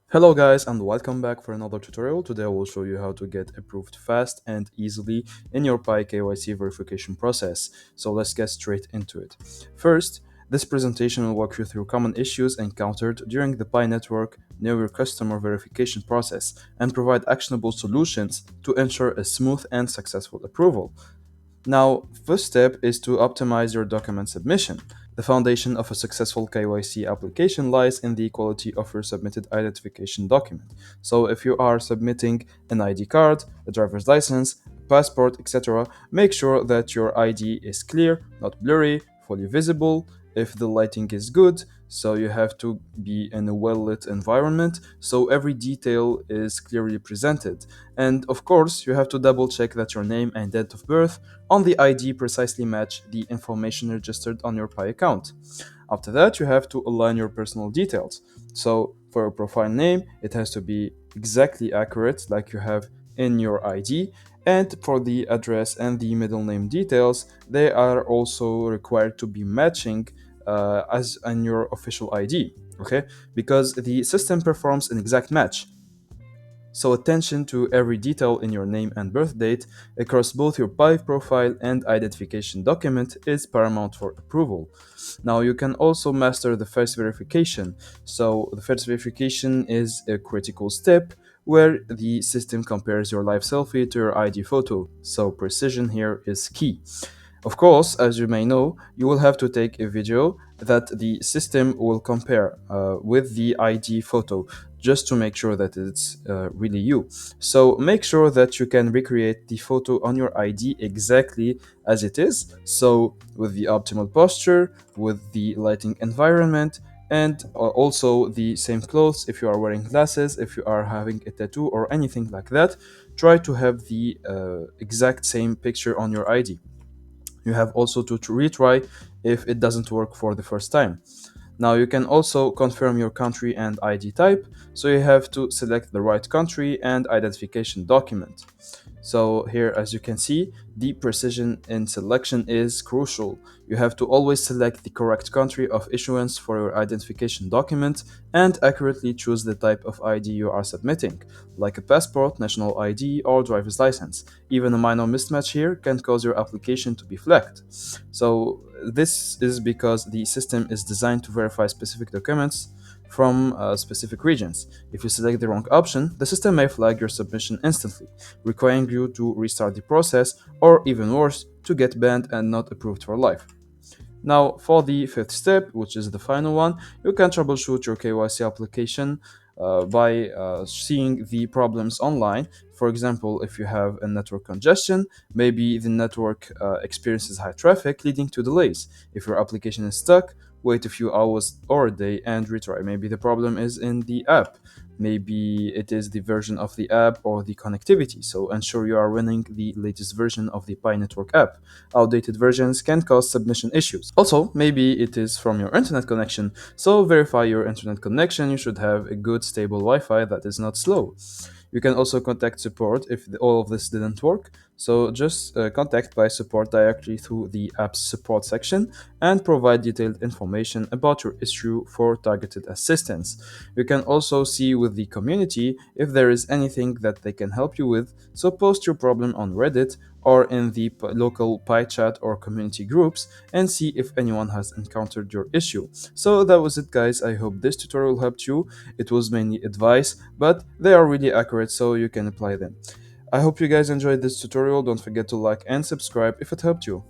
Hello guys and welcome back for another tutorial. Today I will show you how to get approved fast and easily in your Pi KYC verification process. So let's get straight into it. First, this presentation will walk you through common issues encountered during the Pi Network Know Your Customer verification process and provide actionable solutions to ensure a smooth and successful approval. Now, first step is to optimize your document submission. The foundation of a successful KYC application lies in the quality of your submitted identification document. So if you are submitting an ID card, a driver's license, passport, etc., make sure that your ID is clear, not blurry, fully visible. If the lighting is good, so you have to be in a well-lit environment, so every detail is clearly presented. And of course, you have to double check that your name and date of birth on the ID precisely match the information registered on your Pi account. After that, you have to align your personal details. So for your profile name, it has to be exactly accurate like you have in your ID. And for the address and the middle name details, they are also required to be matching as in your official ID, okay? Because the system performs an exact match. So attention to every detail in your name and birth date across both your Pi profile and identification document is paramount for approval. Now you can also master the face verification. So the face verification is a critical step where the system compares your live selfie to your ID photo. So precision here is key. Of course, as you may know, you will have to take a video that the system will compare with the ID photo just to make sure that it's really you. So make sure that you can recreate the photo on your ID exactly as it is. So with the optimal posture, with the lighting environment, and also the same clothes if you are wearing glasses, if you are having a tattoo or anything like that, try to have the exact same picture on your ID. You have also to retry if it doesn't work for the first time. Now you can also confirm your country and ID type, so you have to select the right country and identification document. So here, as you can see, the precision in selection is crucial. You have to always select the correct country of issuance for your identification document and accurately choose the type of ID you are submitting, like a passport, national ID, or driver's license. Even a minor mismatch here can cause your application to be flagged. So this is because the system is designed to verify specific documents from specific regions. If you select the wrong option, the system may flag your submission instantly, requiring you to restart the process, or even worse, to get banned and not approved for life. Now, for the fifth step, which is the final one, you can troubleshoot your KYC application by seeing the problems online. For example, if you have a network congestion, maybe the network experiences high traffic, leading to delays. If your application is stuck, wait a few hours or a day and retry. Maybe the problem is in the app. Maybe it is the version of the app or the connectivity. So ensure you are running the latest version of the Pi Network app. Outdated versions can cause submission issues. Also, maybe it is from your internet connection. So verify your internet connection. You should have a good stable Wi-Fi that is not slow. You can also contact support if all of this didn't work. So just contact Pi support directly through the app's support section and provide detailed information about your issue for targeted assistance. You can also see with the community if there is anything that they can help you with. So post your problem on Reddit or in the local Pi chat or community groups and see if anyone has encountered your issue. So that was it, guys. I hope this tutorial helped you. It was mainly advice, but they are really accurate, so you can apply them. I hope you guys enjoyed this tutorial. Don't forget to like and subscribe if it helped you.